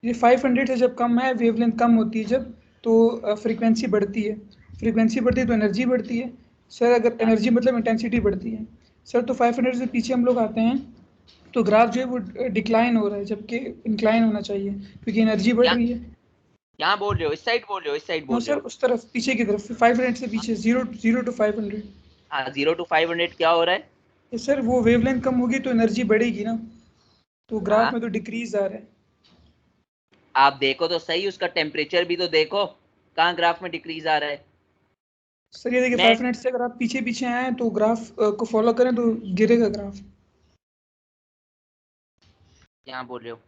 ये 500 से जब कम है, वेवलेंथ कम होती है जब, तो फ्रीक्वेंसी बढ़ती है। फ्रीक्वेंसी बढ़ती है तो एनर्जी बढ़ती है। सर अगर हाँ, एनर्जी मतलब इंटेंसिटी बढ़ती है। सर तो 500 से पीछे हम लोग आते हैं तो ग्राफ जो है वो डिक्लाइन हो रहा है, जबकि इंक्लाइन होना चाहिए क्योंकि एनर्जी बढ़ क्या रही है। यहाँ बोल रहे हो, इस साइड बोल रहे हो, इस साइड नो बोल रहे सर, हो? उस तरफ पीछे की तरफ 500 से पीछे, जीरो टू 500। हाँ, 0 to 500 क्या हो रहा है? तो सर वो वेवलेंथ कम होगी तो एनर्जी बढ़ेगी ना, तो ग्राफ हाँ, में तो डिक्रीज आ रहा है। आप देखो तो सही, उसका टेम्परेचर भी तो देखो, कहाँ ग्राफ में डिक्रीज आ रहा है। सर ये देखिए मैं 500 से अगर आप पीछे पीछे आए तो ग्राफ को फॉलो करें तो गिरेगा ग्राफ। यहाँ बोल रहे हो,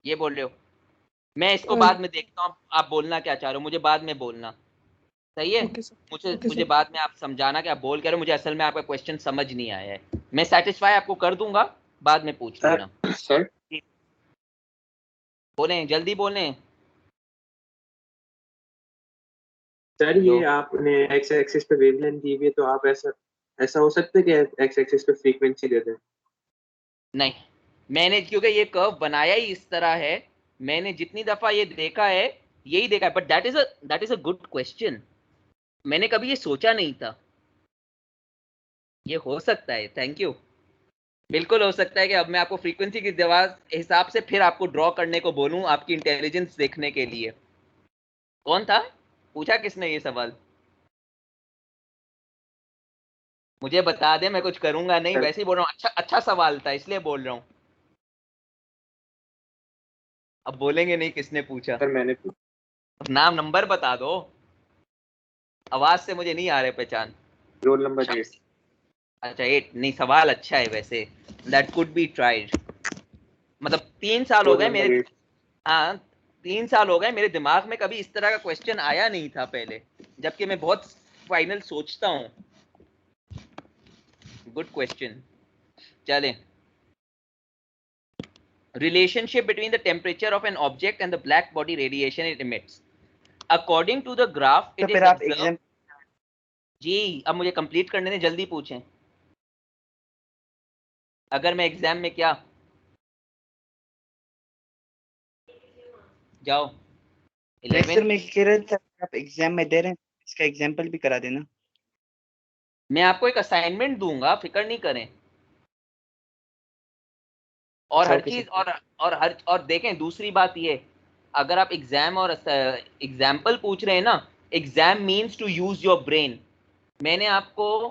ये बोल रहे हो, मैं इसको बाद में देखता हूँ, आप बोलना क्या चाह रहे हो, मुझे बाद में बोलना, सही है? ओके सर, मुझे ओके मुझे सर। बाद में आप समझाना कि आप बोल कर, मुझे असल में आपका क्वेश्चन समझ नहीं आया है। मैं सेटिस्फाई आपको कर दूंगा, बाद में पूछ लेना। सर बोले, जल्दी बोले। सर ये आपने एक्स एक्सिस पे वेवलेंथ दी हुई है, तो आप ऐसा ऐसा हो सकता है कि एक्स एक्सिस पे फ्रीक्वेंसी दे दें? नहीं, मैंने क्योंकि ये कर्व बनाया ही इस तरह है, मैंने जितनी दफा ये देखा है यही देखा है, but that is a good question. मैंने कभी ये सोचा नहीं था, ये हो सकता है। Thank you. बिल्कुल हो सकता है कि अब मैं आपको फ्रीक्वेंसी की हिसाब से फिर आपको ड्रॉ करने को बोलूं, आपकी इंटेलिजेंस देखने के लिए। कौन था, पूछा किसने ये सवाल? मुझे बता दे, मैं कुछ करूंगा नहीं, सर वैसे ही बोल रहा हूँ। अच्छा अच्छा सवाल था, इसलिए बोल रहा हूँ। अब बोलेंगे नहीं किसने पूछा। सर मैंने अब नाम नंबर बता दो, आवाज से मुझे नहीं आ रहे पहचान। Roll number 8। अच्छा 8 नहीं, सवाल अच्छा है वैसे, दैट कुड बी ट्राइड। मतलब 3 साल हो रोल गए नंबर मेरे, 8। हाँ 3 साल हो गए मेरे दिमाग में कभी इस तरह का क्वेश्चन आया नहीं था पहले, जबकि मैं बहुत फाइनल सोचता हूँ। Good question. चलें, relationship between the temperature of an object and the black body radiation it emits. According to the graph, तो it फिर is आप observed. एग्जाम जी, अब मुझे कंप्लीट करने दें, जल्दी पूछें। अगर मैं एग्जाम में क्या, जाओ लेक्चर 11। में कह रहे थे आप एग्जाम में दे रहे हैं, इसका एग्जाम्पल भी करा देना। मैं आपको एक असाइनमेंट दूंगा, फिक्र नहीं करें। और अच्छा हर ओके चीज, सर। और देखें, दूसरी बात ये, अगर आप एग्जाम और एग्जाम्पल पूछ रहे हैं ना, exam means to use your brain. मैंने आपको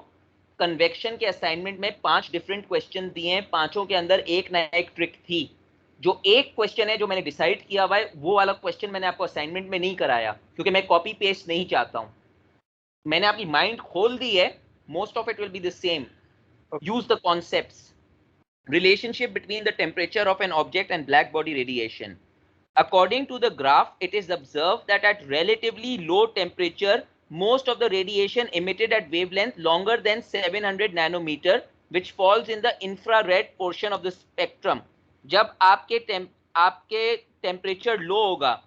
कन्वेक्शन के असाइनमेंट में 5 डिफरेंट क्वेश्चन दिए हैं, पांचों के अंदर एक ना एक ट्रिक थी। जो एक क्वेश्चन है जो मैंने डिसाइड किया हुआ है, वो वाला क्वेश्चन मैंने आपको असाइनमेंट में नहीं कराया, क्योंकि मैं कॉपी पेस्ट नहीं चाहता हूं। मैंने आपकी माइंड खोल दी है, most of it will be the same. Use the concepts. Relationship between the temperature of an object and black body radiation. According to the graph, it is observed that at relatively low temperature, most of the radiation emitted at wavelength longer than 700 nanometer, which falls in the infrared portion of the spectrum. जब आपके आपके temperature low होगा,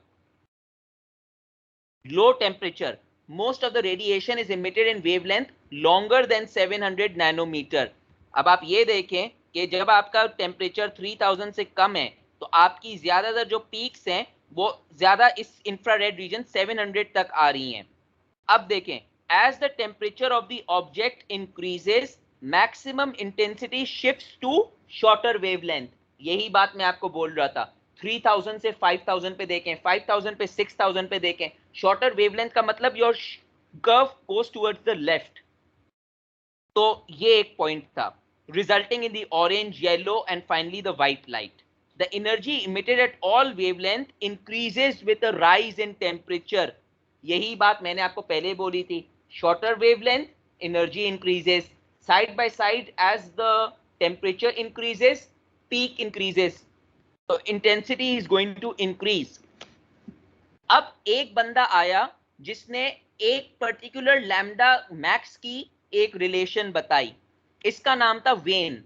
low temperature, most of the radiation is emitted in wavelength longer than 700 nanometre. अब आप ये देखें कि जब आपका टेम्परेचर 3000 से कम है तो आपकी ज्यादातर जो पीक्स हैं वो ज्यादा इस इंफ्रारेड रीजन 700 तक आ रही हैं। अब देखें, as the temperature of the object increases, maximum intensity shifts to shorter wavelength। यही बात मैं आपको बोल रहा था, 3000 से 5000 पे देखें, 5000 पे 6000 पे देखें, shorter wavelength का मतलब your curve goes towards the left। तो ये एक पॉइंट था, resulting in the orange, yellow and finally the white light। The energy emitted at all wavelength increases with a rise in temperature। यही बात मैंने आपको पहले बोली थी, shorter wavelength energy increases, side by side as the temperature increases peak increases, so intensity is going to increase। अब एक बंदा आया जिसने एक पर्टिकुलर लैम्डा मैक्स की एक रिलेशन बताई, इसका नाम था वेन।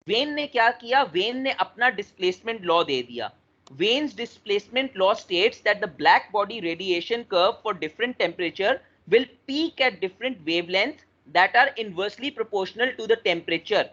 वेन ने क्या किया, वेन ने अपना डिस्प्लेसमेंट लॉ दे दिया। Vane's displacement law states that the black body radiation curve for different temperature will peak at different wavelengths that are inversely proportional to the temperature।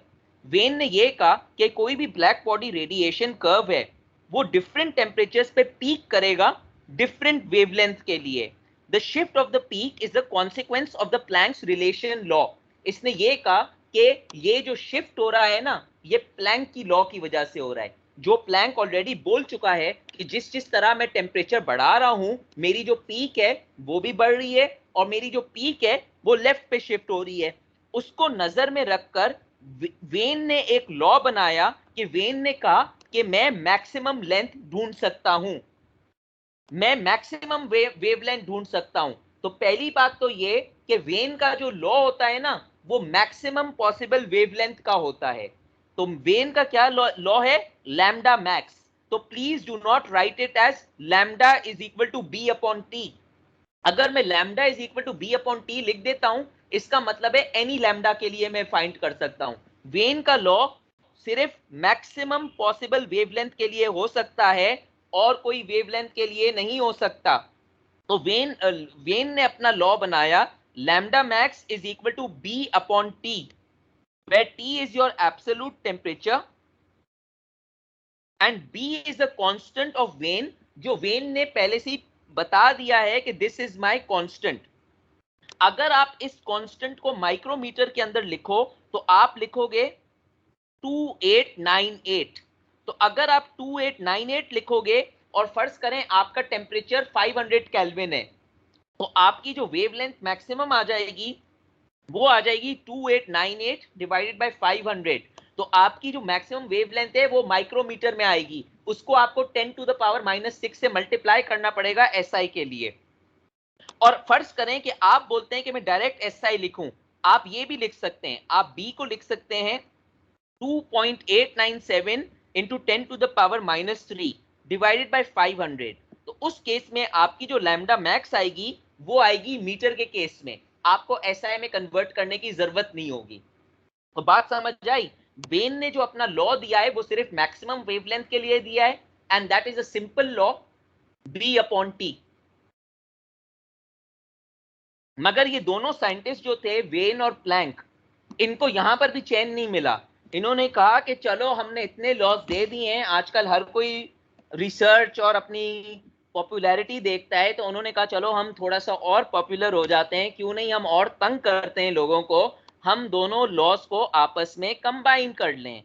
Vane ने ये कहा कि कोई भी black body radiation curve है वो different temperatures पे peak करेगा different wavelength के लिए। The shift of the peak is the consequence of the Planck's relation law। इसने ये कहा कि ये जो shift हो रहा है ना, ये प्लैंक की लॉ की वजह से हो रहा है। जो प्लैंक ऑलरेडी बोल चुका है कि जिस तरह मैं टेम्परेचर बढ़ा रहा हूं, मेरी जो पीक है वो भी बढ़ रही है और मेरी जो पीक है वो लेफ्ट पे शिफ्ट हो रही है। उसको नजर में रखकर वेन ने एक लॉ बनाया कि वेन ने कहा कि मैं मैक्सिमम लेंथ ढूंढ सकता हूं, मैं मैक्सिमम वेवलेंथ ढूंढ सकता हूं। तो पहली बात तो ये कि वेन का जो लॉ होता है ना वो मैक्सिमम पॉसिबल वेवलेंथ का होता है। तो वेन का क्या लॉ है, लैम्डा मैक्स। तो please do not write it as lambda is equal to B upon T. अगर मैं lambda is equal to B upon T लिख देता हूं, इसका मतलब है एनी लैम्डा के लिए मैं फाइंड कर सकता हूं। वेन का लॉ सिर्फ मैक्सिमम पॉसिबल वेवलेंथ के लिए हो सकता है और कोई वेवलेंथ के लिए नहीं हो सकता। तो वेन ने अपना लॉ बनाया, lambda max is equal to B upon T, where T is your absolute temperature and B is the constant of Vane, जो वेन ने पहले से ही बता दिया है कि this is my constant। अगर आप इस कांस्टेंट को माइक्रोमीटर के अंदर लिखो तो आप लिखोगे 2898। तो अगर आप 2898 लिखोगे और फर्ज करें आपका टेम्परेचर 500 केल्विन है, तो आपकी जो वेवलेंथ मैक्सिमम आ जाएगी वो आ जाएगी 2898 डिवाइडेड बाय 500। तो आपकी जो मैक्सिमम वेवलेंथ है वो माइक्रोमीटर में आएगी, उसको आपको 10 टू द पावर -6 से मल्टीप्लाई करना पड़ेगा एसआई के लिए। और फर्ज करें कि आप बोलते हैं कि मैं डायरेक्ट एसआई लिखूं, आप ये भी लिख सकते हैं, आप बी को लिख सकते हैं 2.897 into 10 to the power -3 divided by 500। तो उस केस में आपकी जो लैम्डा मैक्स आएगी वो आएगी मीटर के केस में, आपको एसआई में कन्वर्ट करने की जरूरत नहीं होगी। तो बात समझ आई, वेन ने जो अपना लॉ दिया है वो सिर्फ मैक्सिमम वेवलेंथ के लिए दिया है and that is a simple law B upon T. मगर ये दोनों साइंटिस्ट जो थे वेन और प्लैंक, इनको यहां पर भी चैन नहीं मिला। इन्होंने कहा कि चलो हमने इतने लॉज दे दिए हैं, आजकल हर कोई रिसर्च और अपनी पॉपुलैरिटी देखता है, तो उन्होंने कहा चलो हम थोड़ा सा और पॉपुलर हो जाते हैं, क्यों नहीं हम और तंग करते हैं लोगों को, हम दोनों लॉज को आपस में कंबाइन कर लें।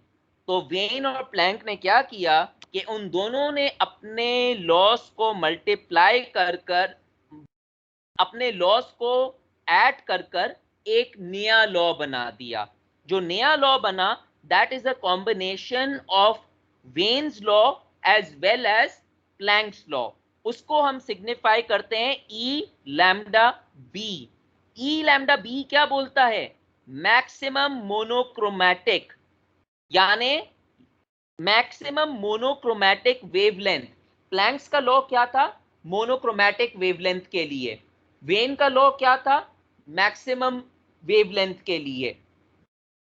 तो वेन और प्लैंक ने क्या किया कि उन दोनों ने अपने लॉज को मल्टीप्लाई कर कर, अपने लॉज को ऐड कर कर एक नया लॉ बना दिया। जो नया लॉ बना that is a combination of Wien's law as well as Planck's law. उसको हम सिग्निफाई करते हैं E lambda B. E lambda B क्या बोलता है, मैक्सिमम मोनोक्रोमैटिक, यानी मैक्सिमम मोनोक्रोमैटिक वेवलेंथ। प्लैंक्स का लॉ क्या था, मोनोक्रोमैटिक वेवलेंथ के लिए। वेन का लॉ क्या था, मैक्सिमम वेवलेंथ के लिए।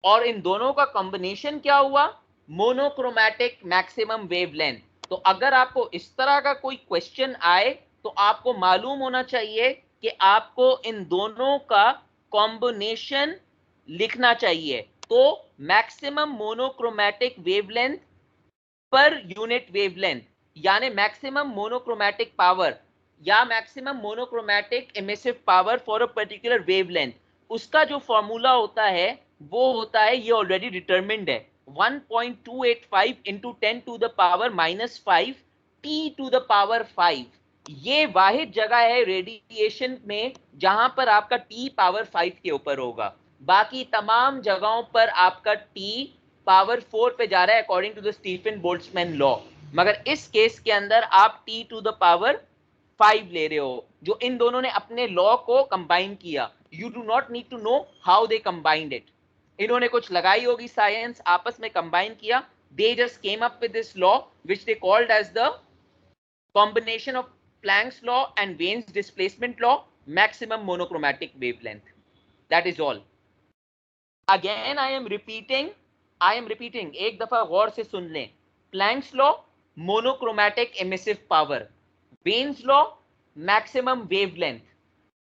और इन दोनों का कॉम्बिनेशन क्या हुआ, मोनोक्रोमैटिक मैक्सिमम वेवलेंथ। तो अगर आपको इस तरह का कोई क्वेश्चन आए तो आपको मालूम होना चाहिए कि आपको इन दोनों का कॉम्बिनेशन लिखना चाहिए। तो maximum monochromatic wavelength per unit wavelength, यानी मैक्सिमम मोनोक्रोमैटिक पावर या maximum monochromatic emissive power for a particular wavelength, उसका जो फॉर्मूला होता है वो होता है, ये ऑलरेडी डिटरमिन्ड है, 1.285 into 10 to the power -5 t to the power 5। ये वाहिद जगह है रेडिएशन में जहां पर आपका t पावर 5 के ऊपर होगा। बाकी तमाम जगहों पर आपका t पावर 4 पे जा रहा है according to the Stefan Boltzmann law, मगर इस केस के अंदर आप t टू द पावर 5 ले रहे हो, जो इन दोनों ने अपने लॉ को कंबाइन किया। You do not need to know how they combined it, इन्होंने कुछ लगाई होगी साइंस, आपस में कंबाइन किया, they just came up with this law which they called as the combination of Planck's law and Wien's displacement law, maximum monochromatic wavelength. That is all. Again I am repeating, एक दफा गौर से सुन लें, Planck's law monochromatic emissive power, Wien's law maximum wavelength,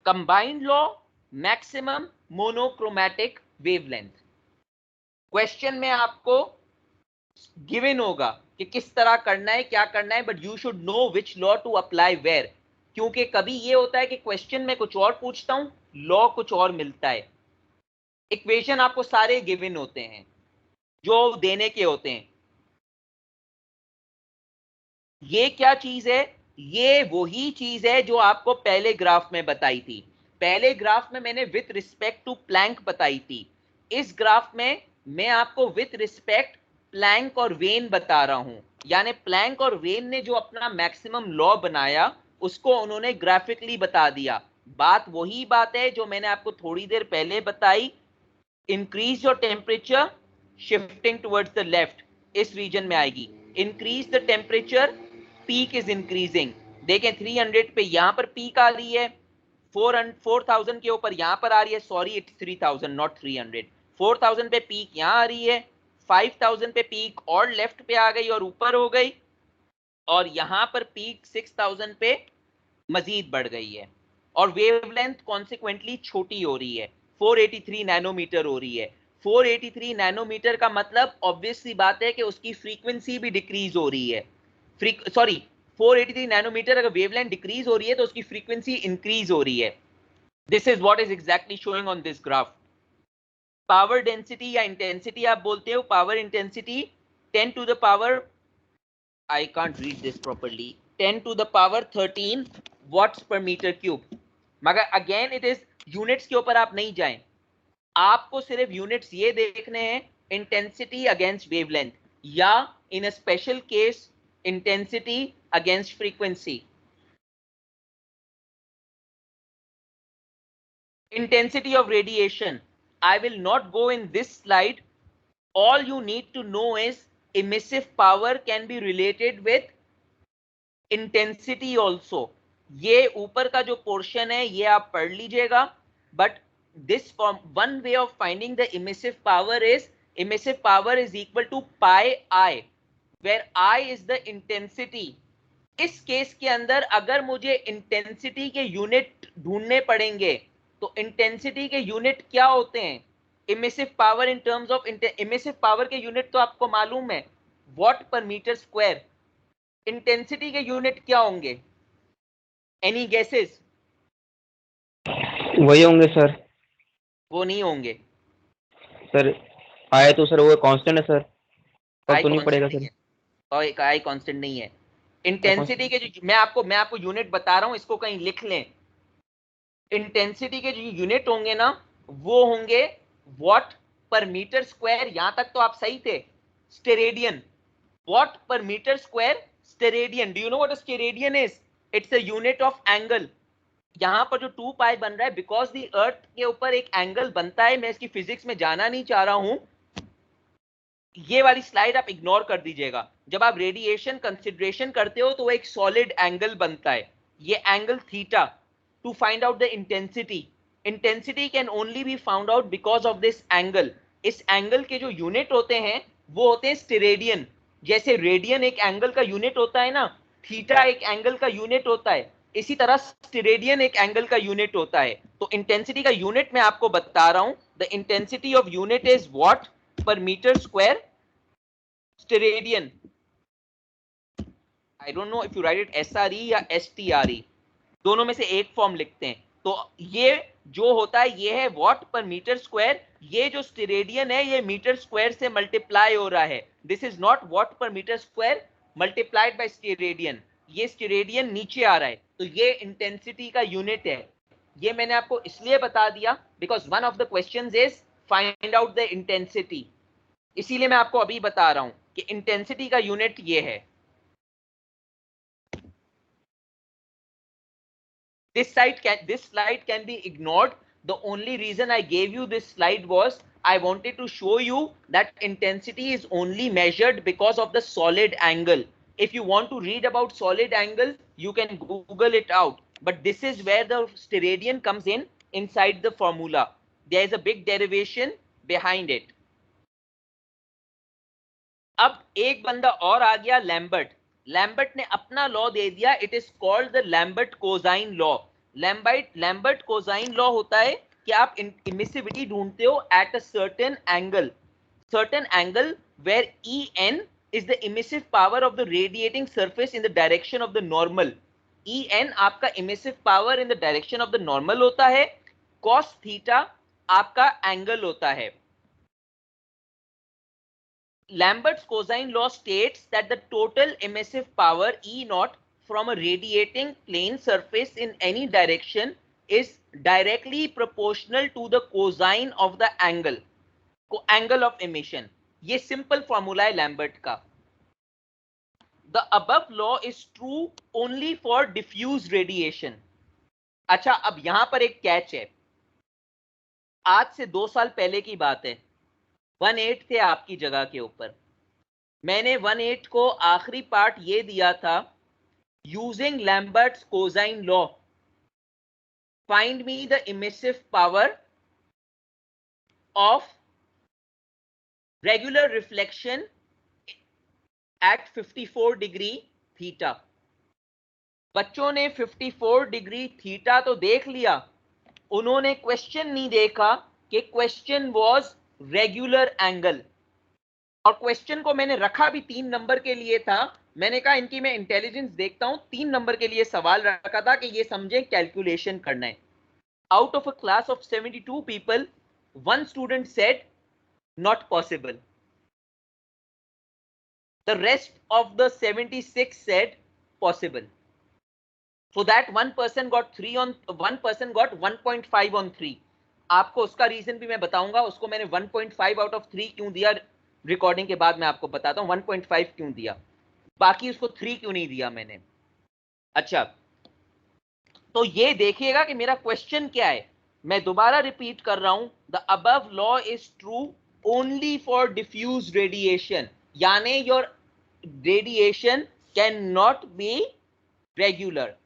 combined law maximum monochromatic wavelength. Question में आपको given होगा कि किस तरह करना है, क्या करना है, but you should know which law to apply where, क्योंकि कभी ये होता है कि क्वेश्चन में कुछ और पूछता हूं, लॉ कुछ और मिलता है। इक्वेशन आपको सारे गिवन होते हैं जो देने के होते हैं। ये क्या चीज है? ये वही चीज है जो आपको पहले ग्राफ में बताई थी। पहले ग्राफ में मैंने विथ रिस्पेक्ट टू प्लैंक बताई थी, इस ग्राफ में मैं आपको विथ रिस्पेक्ट प्लैंक और वेन बता रहा हूं। यानी प्लैंक और वेन ने जो अपना मैक्सिमम लॉ बनाया उसको उन्होंने ग्राफिकली बता दिया। बात वही बात है जो मैंने आपको थोड़ी देर पहले बताई, increase your temperature shifting towards the left, इस रीजन में आएगी। Increase the temperature, peak is increasing. देखें 300 पे यहां पर पीक आ रही है, 4000 के ऊपर यहां पर आ रही है, सॉरी इट्स 3000 नॉट 300, 4000 पे पीक यहां आ रही है, 5000 पे पीक और लेफ्ट पे आ गई और ऊपर हो गई, और यहां पर पीक 6000 पे मजीद बढ़ गई है, और वेवलेंथ कॉन्सिक्वेंटली छोटी हो रही है, 483 नैनोमीटर हो रही है। 483 नैनोमीटर का मतलब ऑब्वियस सी बात है कि उसकी फ्रीक्वेंसी भी डिक्रीज हो रही है। 483 नैनोमीटर अगर वेवलेंथ डिक्रीज हो रही है तो उसकी फ्रीक्वेंसी इंक्रीज हो रही है। This is what is exactly showing on this graph. Power density या इंटेंसिटी आप बोलते हो, power intensity 10 to the power, I can't read this properly, 10 to the power 13 watts per metre cube. मगर again it is units के ऊपर आप नहीं जाएं, आपको सिर्फ यूनिट्स ये देखने हैं, इंटेंसिटी अगेंस्ट वेवलेंथ, या in a special case intensity against frequency. Intensity of radiation, I will not go in this slide. All you need to know is emissive power can be related with intensity also. ये ऊपर का जो portion है ये आप पढ़ लीजिएगा, but this form, one way of finding the emissive power is equal to pi I, where I is the intensity. इस केस के अंदर अगर मुझे इंटेंसिटी के यूनिट ढूंढने पड़ेंगे तो इंटेंसिटी के यूनिट क्या होते हैं? Emissive power in terms of emissive power के यूनिट तो आपको मालूम है, what per metre square. Intensity के यूनिट क्या होंगे? Any guesses? वही होंगे सर। वो नहीं होंगे सर आए तो सर वो कांस्टेंट है सर, तब तो नहीं पड़ेगा सर। और एक आई कांस्टेंट नहीं है। इंटेंसिटी के जो मैं आपको यूनिट बता रहा हूं, इसको कहीं लिख लें। इंटेंसिटी के जो यूनिट होंगे ना, वो होंगे वॉट पर मीटर स्क्वायर, यहां तक तो आप सही थे। Steradian, watt per metre square steradian. Do you know what a steradian is? It's a unit of angle. यहां पर जो 2 पाई बन रहा है, बिकॉज द अर्थ के ऊपर एक एंगल बनता है, मैं इसकी फिजिक्स में जाना नहीं चाह रहा हूं, ये वाली स्लाइड आप इग्नोर कर दीजिएगा। जब आप रेडिएशन कंसिडरेशन करते हो तो वो एक सॉलिड एंगल बनता है, ये angle theta. To find out the intensity can only be found out because of this angle. इस एंगल के जो यूनिट होते हैं वो होते हैं स्टेरेडियन। जैसे रेडियन एक एंगल का यूनिट होता है ना, थीटा एक एंगल का यूनिट होता है, इसी तरह स्टेरेडियन एक एंगल का यूनिट होता है। तो इंटेंसिटी का यूनिट मैं आपको बता रहा हूं, the intensity of unit is watt per metre square steradian. I don't know if you write it SRE या STRE, दोनों में से एक फॉर्म लिखते हैं। तो ये जो होता है ये है वॉट पर मीटर स्क्वायर, ये जो स्टेरेडियन है ये मीटर स्क्वायर से मल्टीप्लाई हो रहा है। This is not watt per metre square multiplied by steradian, ये स्टेरेडियन नीचे आ रहा है, तो ये इंटेंसिटी का यूनिट है। ये मैंने आपको इसलिए बता दिया because one of the questions is find out the intensity, इसीलिए मैं आपको अभी बता रहा हूं कि इंटेंसिटी का यूनिट ये है। This slide can be ignored. The only reason I gave you this slide was I wanted to show you that intensity is only measured because of the solid angle. If you want to read about solid angle, you can Google it out. But this is where the steradian comes in inside the formula. There is a big derivation behind it. अब एक बंदा और आ गया, Lambert. Lambert ने अपना law दे दिया, it is called the Lambert cosine law. Lambert cosine law होता है कि आप इमिसिविटी ढूंढते हो at a certain angle where En is the emissive power of the radiating surface in the direction of the normal. En आपका emissive power in the direction of the normal होता है, cos theta आपका angle होता है। Lambert's cosine law states that the total emissive power E0 from a radiating plane surface in any direction is directly proportional to the cosine of the angle of emission. ये simple formula है Lambert का। The above law is true only for diffuse radiation. अच्छा, अब यहां पर एक catch है। आज से 2 साल पहले की बात है, 1/8 थे आपकी जगह के ऊपर। मैंने 1/8 को आखिरी पार्ट ये दिया था, using Lambert's cosine law find me the emissive power of regular reflection eight 54 degree theta. बच्चों ने 54 डिग्री थीटा तो देख लिया, उन्होंने क्वेश्चन नहीं देखा कि क्वेश्चन वाज रेगुलर एंगल। और क्वेश्चन को मैंने रखा भी 3 नंबर के लिए था। मैंने कहा इनकी मैं इंटेलिजेंस देखता हूं, 3 नंबर के लिए सवाल रखा था कि ये समझें कैलकुलेशन करना है। Out of a class of 72 people, 1 student said not possible, the rest of the 76 said possible. So that one person got 1.5 on 3. आपको उसका रीजन भी मैं बताऊंगा, उसको मैंने 1.5 आउट ऑफ 3 क्यों दिया, रिकॉर्डिंग के बाद मैं आपको बताता हूं 1.5 क्यों दिया, बाकी उसको 3 क्यों नहीं दिया मैंने। अच्छा, तो ये देखिएगा कि मेरा क्वेश्चन क्या है। मैं दोबारा रिपीट कर रहा हूं, the above law is true only for diffuse radiation, यानी your radiation can not be regular.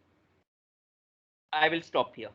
I will stop here.